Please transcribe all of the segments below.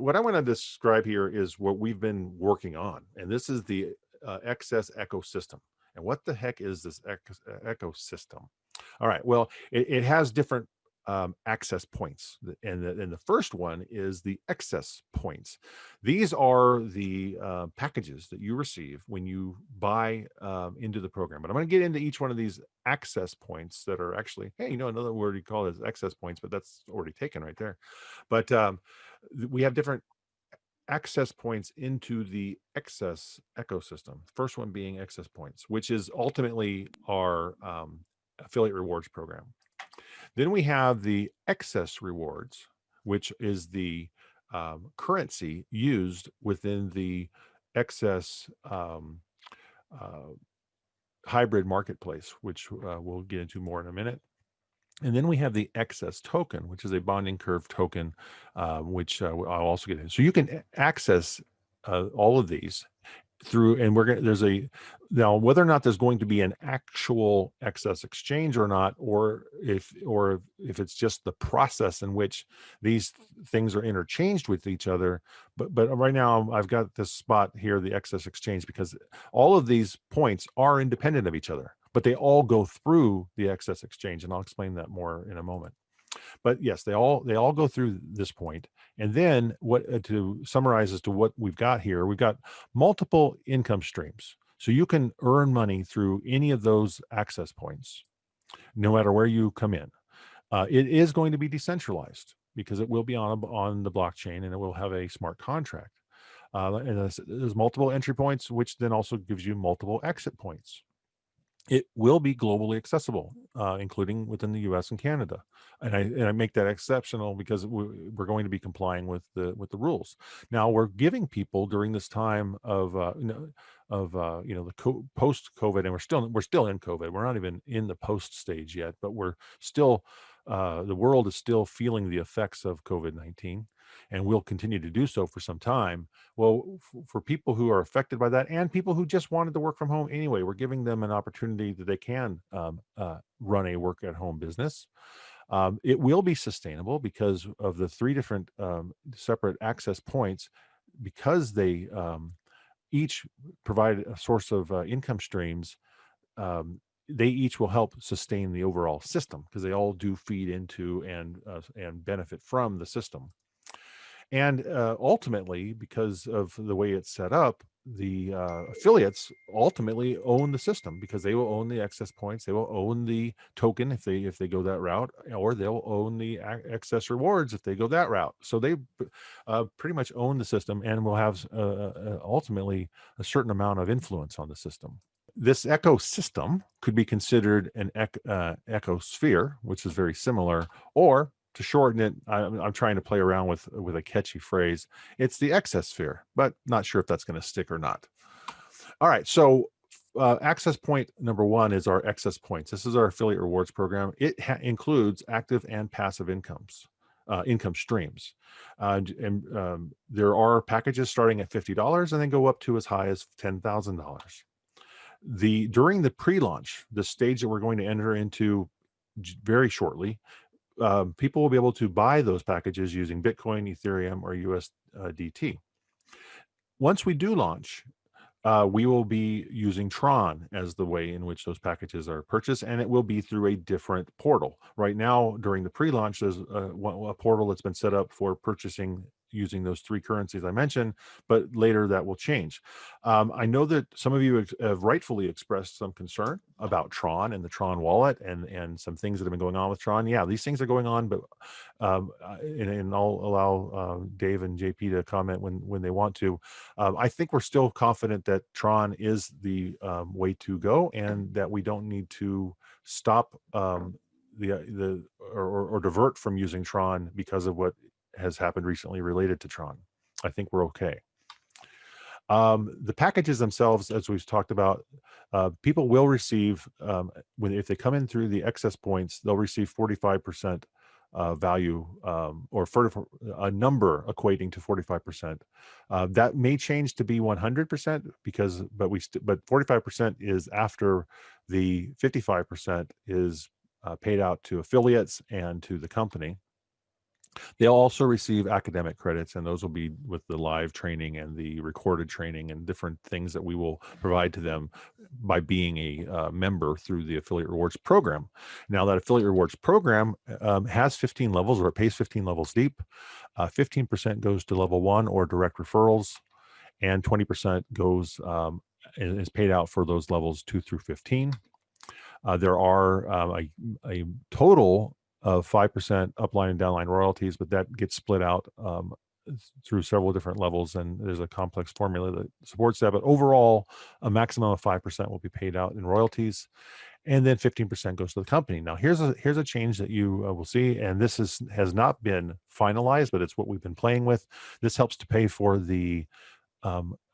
what I want to describe here is what we've been working on, and this is the Xcess ecosystem. And what the heck is this ecosystem? All right, well, it has different access points, and the first one is the Xcess points. These are the packages that you receive when you buy into the program. But I'm going to get into each one of these access points that are actually, hey, another word you call it is access points, but that's already taken right there. But we have different access points into the Xcess ecosystem. First one being Xcess points, which is ultimately our affiliate rewards program. Then we have the Xcess rewards, which is the currency used within the Xcess hybrid marketplace, which we'll get into more in a minute. And then we have the XcessToken, which is a bonding curve token, which I'll also get into. So you can access all of these through, and now whether or not there's going to be an actual Xcess exchange or not, or if it's just the process in which these things are interchanged with each other. But right now I've got this spot here, the Xcess exchange, because all of these points are independent of each other, but they all go through the Xcess exchange, and I'll explain that more in a moment. But yes, they all go through this point. And then to summarize as to what we've got here, we've got multiple income streams. So you can earn money through any of those access points, no matter where you come in. It is going to be decentralized because it will be on the blockchain, and it will have a smart contract. And there's multiple entry points, which then also gives you multiple exit points. It will be globally accessible, including within the U.S. and Canada, and I make that exceptional because we're going to be complying with the rules. Now we're giving people during this time of the post-COVID, and we're still in COVID. We're not even in the post stage yet, but we're still the world is still feeling the effects of COVID-19, and will continue to do so for some time. Well, for people who are affected by that and people who just wanted to work from home anyway, we're giving them an opportunity that they can run a work at home business. It will be sustainable because of the three different separate access points, because they each provide a source of income streams. They each will help sustain the overall system because they all do feed into and benefit from the system. And ultimately, because of the way it's set up, the affiliates ultimately own the system because they will own the Xcess points, they will own the token if they go that route, or they'll own the Xcess rewards if they go that route. So they pretty much own the system and will have ultimately a certain amount of influence on the system. This ecosystem could be considered an ecosphere, which is very similar, or to shorten it, I'm trying to play around with a catchy phrase. It's the Xcesssphere, but not sure if that's going to stick or not. All right, so access point number one is our Xcess points. This is our affiliate rewards program. It includes active and passive income streams. There are packages starting at $50 and then go up to as high as $10,000. During the pre-launch, the stage that we're going to enter into very shortly, people will be able to buy those packages using Bitcoin, Ethereum, or USDT. Once we do launch, we will be using Tron as the way in which those packages are purchased, and it will be through a different portal. Right now, during the pre-launch, there's a portal that's been set up for purchasing using those three currencies I mentioned, but later that will change. I know that some of you have rightfully expressed some concern about Tron and the Tron wallet and some things that have been going on with Tron. Yeah, these things are going on, but and I'll allow Dave and JP to comment when they want to. I think we're still confident that Tron is the way to go, and that we don't need to stop or divert from using Tron because of what has happened recently related to Tron. I think we're okay. The packages themselves, as we've talked about, people will receive, if they come in through the Xcess points, they'll receive 45% value, or for a number equating to 45%. That may change to be 100% but 45% is after the 55% is paid out to affiliates and to the company. They'll also receive academic credits, and those will be with the live training and the recorded training and different things that we will provide to them by being a member through the affiliate rewards program. Now, that affiliate rewards program has 15 levels, or it pays 15 levels deep. 15% goes to level 1 or direct referrals, and 20% goes is paid out for those levels 2 through 15. There are a total of 5% upline and downline royalties, but that gets split out through several different levels, and there's a complex formula that supports that. But overall, a maximum of 5% will be paid out in royalties, and then 15% goes to the company. Now, here's a change that you will see, and this has not been finalized, but it's what we've been playing with. This helps to pay for the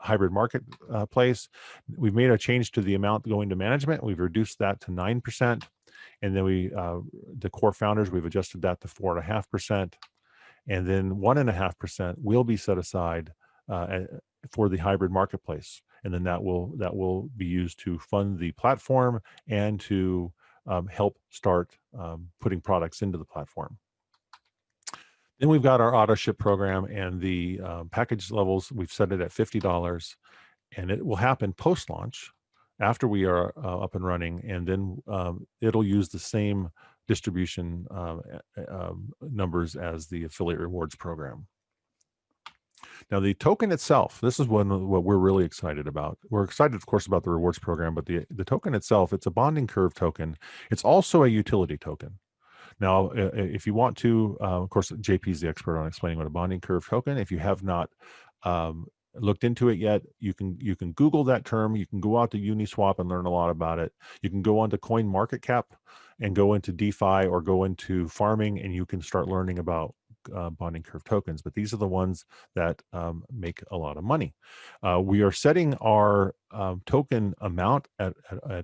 hybrid marketplace. We've made a change to the amount going to management. We've reduced that to 9%. And then the core founders, we've adjusted that to 4.5%. And then 1.5% will be set aside for the hybrid marketplace. And then that will be used to fund the platform and to help start putting products into the platform. Then we've got our auto ship program, and the package levels, we've set it at $50, and it will happen post-launch after we are up and running, and then it'll use the same distribution numbers as the affiliate rewards program. Now, the token itself, this is what we're really excited about. We're excited, of course, about the rewards program, but the token itself, it's a bonding curve token. It's also a utility token. Now, if you want to, of course, JP is the expert on explaining what a bonding curve token. If you have not looked into it yet, you can Google that term. You can go out to Uniswap and learn a lot about it. You can go onto CoinMarketCap and go into DeFi or go into farming, and you can start learning about bonding curve tokens. But these are the ones that make a lot of money. We are setting our token amount at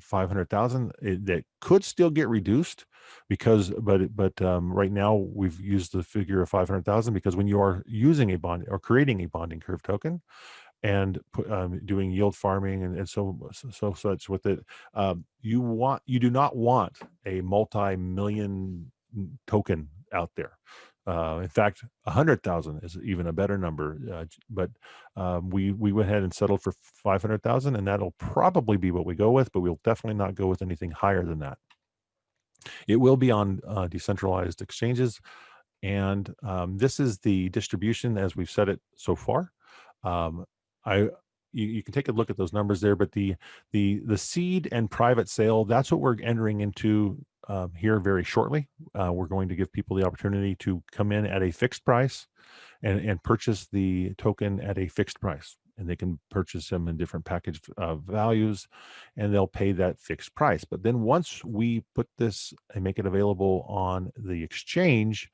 500,000. That could still get reduced because, but right now we've used the figure of 500,000 because when you are using a bond or creating a bonding curve token and doing yield farming and so such with it, you do not want a multi-million token out there. In fact, 100,000 is even a better number. But we went ahead and settled for 500,000, and that'll probably be what we go with. But we'll definitely not go with anything higher than that. It will be on decentralized exchanges, and this is the distribution as we've set it so far. You can take a look at those numbers there, but the seed and private sale, that's what we're entering into here very shortly. We're going to give people the opportunity to come in at a fixed price and purchase the token at a fixed price. And they can purchase them in different package values, and they'll pay that fixed price. But then once we put this and make it available on the exchange,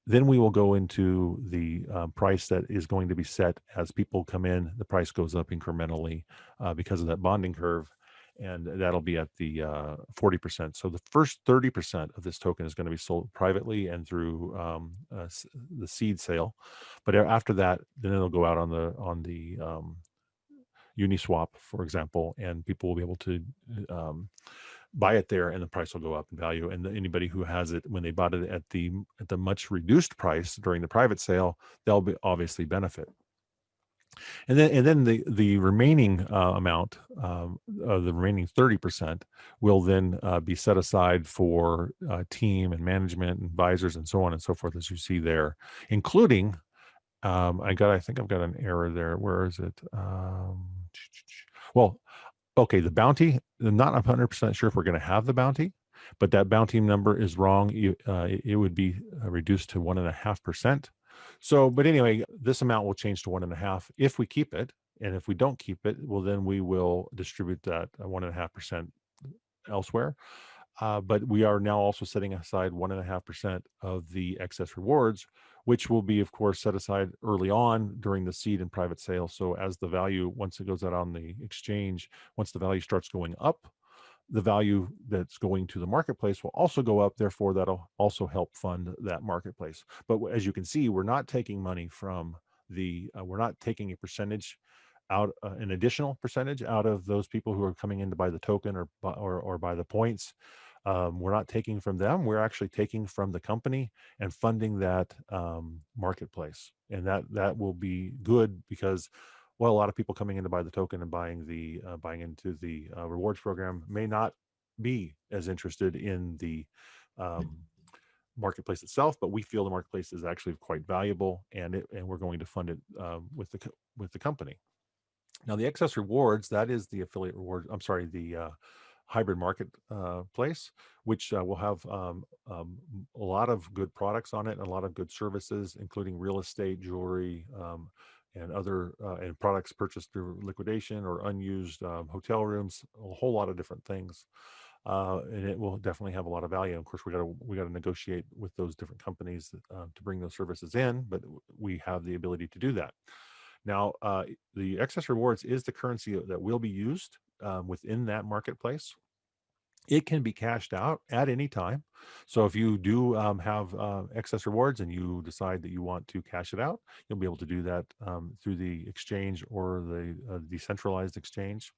then we will go into the price that is going to be set as people come in. The price goes up incrementally because of that bonding curve, and that'll be at the 40%. So the first 30% of this token is going to be sold privately and through the seed sale. But after that, then it'll go out on the Uniswap, for example, and people will be able to buy it there, and the price will go up in value. And anybody who has it when they bought it at the much reduced price during the private sale, they'll be obviously benefit. And then the remaining amount, the remaining 30%, will then be set aside for team and management and advisors and so on and so forth, as you see there, including I think I've got an error there. Where is it? Well, okay, the bounty. I'm not 100% sure if we're going to have the bounty, but that bounty number is wrong. It would be reduced to 1.5%. So, but anyway, this amount will change to 1.5 if we keep it, and if we don't keep it, well, then we will distribute that 1.5% elsewhere. But we are now also setting aside 1.5% of the excess rewards, which will be, of course, set aside early on during the seed and private sale. So as the value, once it goes out on the exchange, once the value starts going up, the value that's going to the marketplace will also go up. Therefore, that'll also help fund that marketplace. But as you can see, we're not taking money from we're not taking a percentage out, an additional percentage out of those people who are coming in to buy the token or buy the points. we're not taking from them. We're actually taking from the company and funding that marketplace. And that will be good because, well, a lot of people coming in to buy the token and buying into the rewards program may not be as interested in the um, marketplace itself, but we feel the marketplace is actually quite valuable, and we're going to fund it with the company. Now, the excess rewards, that is the affiliate reward. I'm sorry, the hybrid market place, which will have a lot of good products on it and a lot of good services, including real estate, jewelry, and other and products purchased through liquidation or unused hotel rooms, a whole lot of different things. And it will definitely have a lot of value. And of course, we got to negotiate with those different companies to bring those services in, but we have the ability to do that. Now, the excess rewards is the currency that will be used within that marketplace. It can be cashed out at any time. So if you do have excess rewards and you decide that you want to cash it out, you'll be able to do that through the exchange or the decentralized exchange.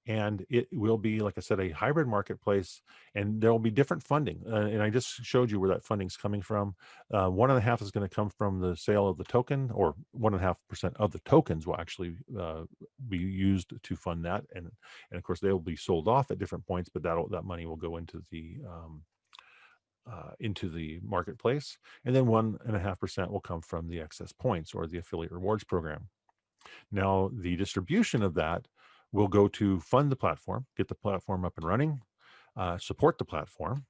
And it will be, like I said, a hybrid marketplace, and there will be different funding. And I just showed you where that funding is coming from. 1.5 is going to come from the sale of the token, or 1.5% of the tokens will actually be used to fund that. And of course, they will be sold off at different points, but that money will go into the marketplace. And then 1.5% will come from the excess points or the affiliate rewards program. Now, the distribution of that will go to fund the platform, get the platform up and running, support the platform,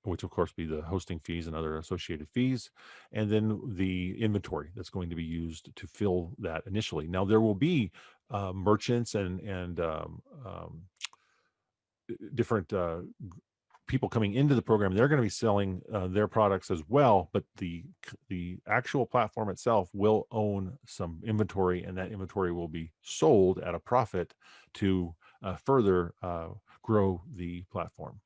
which of course be the hosting fees and other associated fees, and then the inventory that's going to be used to fill that initially. Now, there will be merchants and different people coming into the program. They're going to be selling their products as well, but the actual platform itself will own some inventory, and that inventory will be sold at a profit to further grow the platform.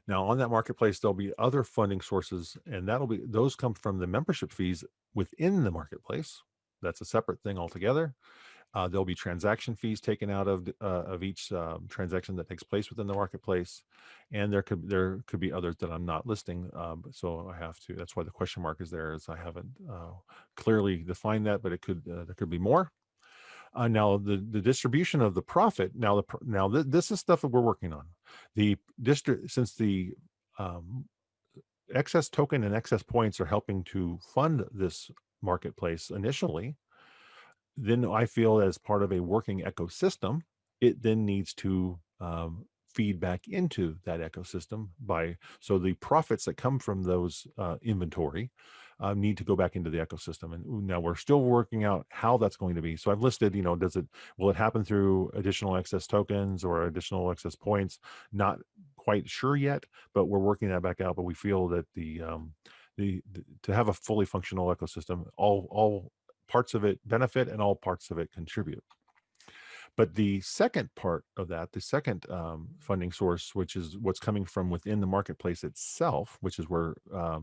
Now, on that marketplace, there'll be other funding sources, and those come from the membership fees within the marketplace. That's a separate thing altogether. There'll be transaction fees taken out of each transaction that takes place within the marketplace, and there could be others that I'm not listing. So I have to. That's why the question mark is there, as I haven't clearly defined that, but there could be more. Now the distribution of the profit. This is stuff that we're working on. Since the excess token and excess points are helping to fund this marketplace initially, then I feel as part of a working ecosystem, it then needs to feed back into that ecosystem so the profits that come from those inventory need to go back into the ecosystem. And now we're still working out how that's going to be. So I've listed, will it happen through additional excess tokens or additional excess points? Not quite sure yet, but we're working that back out. But we feel that to have a fully functional ecosystem, all parts of it benefit and all parts of it contribute. But the second part of that, the second funding source, which is what's coming from within the marketplace itself, which is where what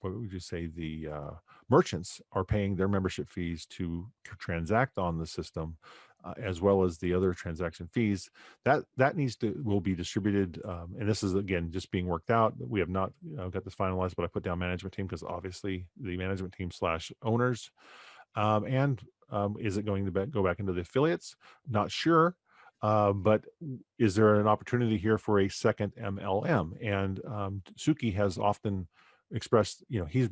would you say, the merchants are paying their membership fees to transact on the system, as well as the other transaction fees. That will be distributed, and this is again just being worked out. We have not got this finalized, but I put down management team because obviously the management team / owners, and is it going to go back into the affiliates? Not sure. But is there an opportunity here for a second MLM? And Suki has often expressed, he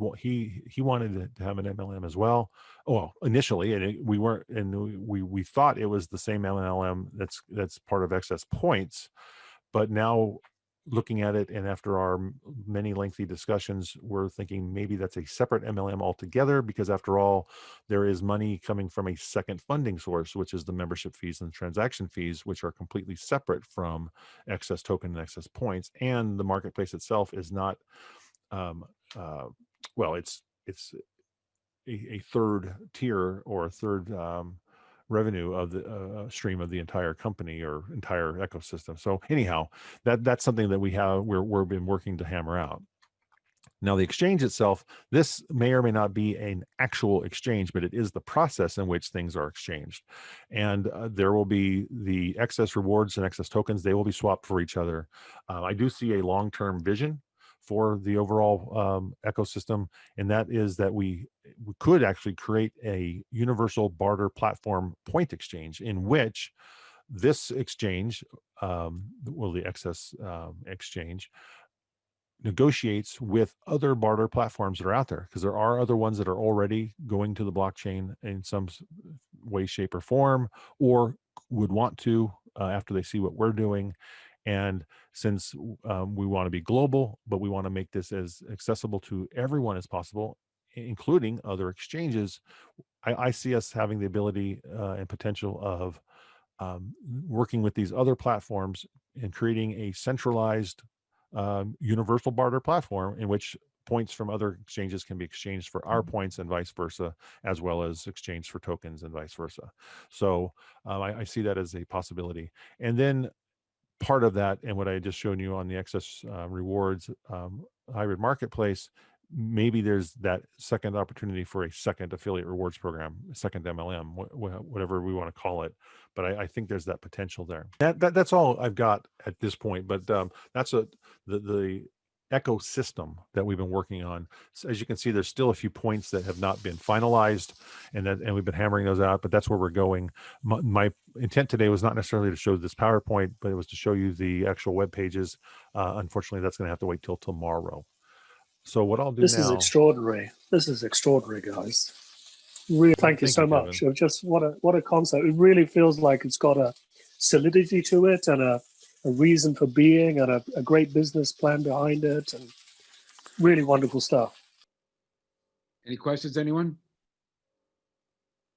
wanted to have an MLM as well. Well, initially, and we thought it was the same MLM that's part of Excess Points, but now looking at it, and after our many lengthy discussions, we're thinking maybe that's a separate MLM altogether, because after all, there is money coming from a second funding source, which is the membership fees and transaction fees, which are completely separate from XcessToken and Excess Points. And the marketplace itself is not, it's a third tier or a third revenue of the stream of the entire company or entire ecosystem. So anyhow, that's something that we've been working to hammer out. Now, the exchange itself, this may or may not be an actual exchange, but it is the process in which things are exchanged. And there will be the Xcess rewards and Xcess tokens, they will be swapped for each other. I do see a long-term vision for the overall ecosystem, and that is that we could actually create a universal barter platform point exchange in which this exchange, well, the Xcess exchange, negotiates with other barter platforms that are out there, because there are other ones that are already going to the blockchain in some way, shape, or form, or would want to after they see what we're doing. And since we want to be global, but we want to make this as accessible to everyone as possible, including other exchanges, I see us having the ability and potential of working with these other platforms and creating a centralized universal barter platform in which points from other exchanges can be exchanged for our points and vice versa, as well as exchanged for tokens and vice versa. So I see that as a possibility. And then part of that, and what I just shown you on the Xcess rewards hybrid marketplace, maybe there's that second opportunity for a second affiliate rewards program, second MLM, whatever we want to call it. But I think there's that potential there. That's all I've got at this point. But that's the ecosystem that we've been working on. So as you can see, there's still a few points that have not been finalized, and we've been hammering those out. But that's where we're going. My intent today was not necessarily to show this PowerPoint, but it was to show you the actual web pages. Unfortunately, that's going to have to wait till tomorrow. So what I'll do This now. is extraordinary. This is extraordinary, guys. Really, thank you so much. Just what a concept. It really feels like it's got a solidity to it and a reason for being and a great business plan behind it, and really wonderful stuff. Any questions, anyone?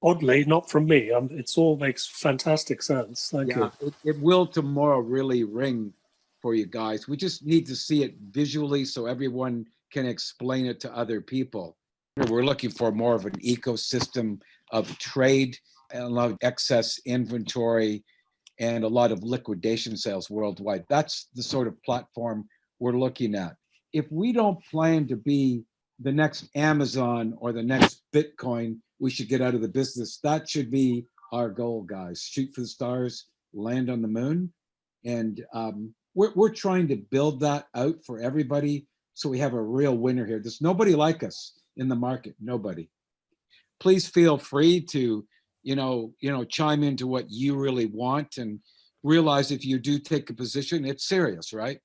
Oddly, not from me. It all makes fantastic sense. Thank you. It will tomorrow really ring for you guys. We just need to see it visually so everyone can explain it to other people. We're looking for more of an ecosystem of trade and a lot of excess inventory and a lot of liquidation sales worldwide. That's the sort of platform we're looking at. If we don't plan to be the next Amazon or the next Bitcoin, we should get out of the business. That should be our goal, guys. Shoot for the stars, land on the moon. And we're trying to build that out for everybody so we have a real winner here. There's nobody like us in the market, nobody. Please feel free to, chime into what you really want, and realize if you do take a position, it's serious, right?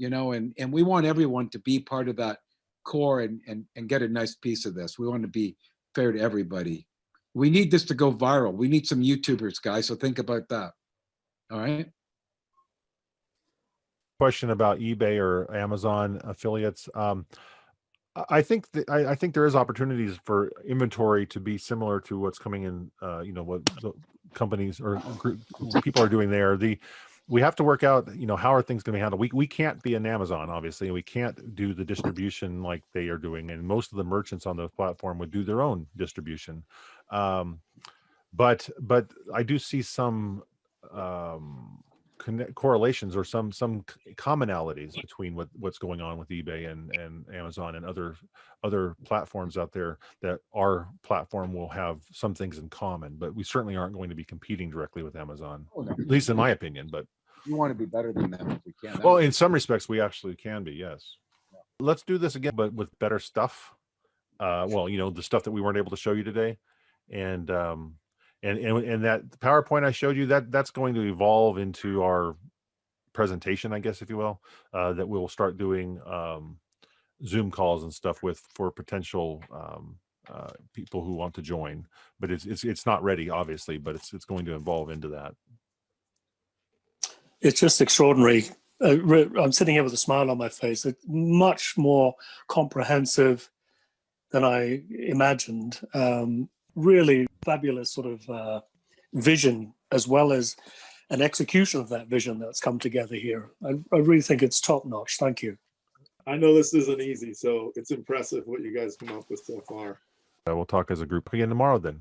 And we want everyone to be part of that core and get a nice piece of this. We want to be fair to everybody. We need this to go viral. We need some YouTubers, guys, so think about that. All right. Question about eBay or Amazon affiliates. I think there is opportunities for inventory to be similar to what's coming in. What the companies or people are doing there. We have to work out, how are things going to be handled. We can't be an Amazon, obviously, and we can't do the distribution like they are doing. And most of the merchants on the platform would do their own distribution. But I do see some correlations or some commonalities between what's going on with eBay and Amazon and other platforms out there, that our platform will have some things in common, but we certainly aren't going to be competing directly with Amazon, at least in my opinion. But you want to be better than them if we can. Well, in some respects we actually can be, yes. Yeah. Let's do this again, but with better stuff. The stuff that we weren't able to show you today, and that PowerPoint I showed you, that's going to evolve into our presentation, I guess, if you will, that we'll start doing Zoom calls and stuff for potential people who want to join. But it's not ready, obviously, but it's going to evolve into that. It's just extraordinary. I'm sitting here with a smile on my face. It's much more comprehensive than I imagined. Really fabulous sort of vision, as well as an execution of that vision that's come together here. I really think it's top notch. Thank you. I know this isn't easy, so it's impressive what you guys come up with so far. We'll talk as a group again tomorrow then.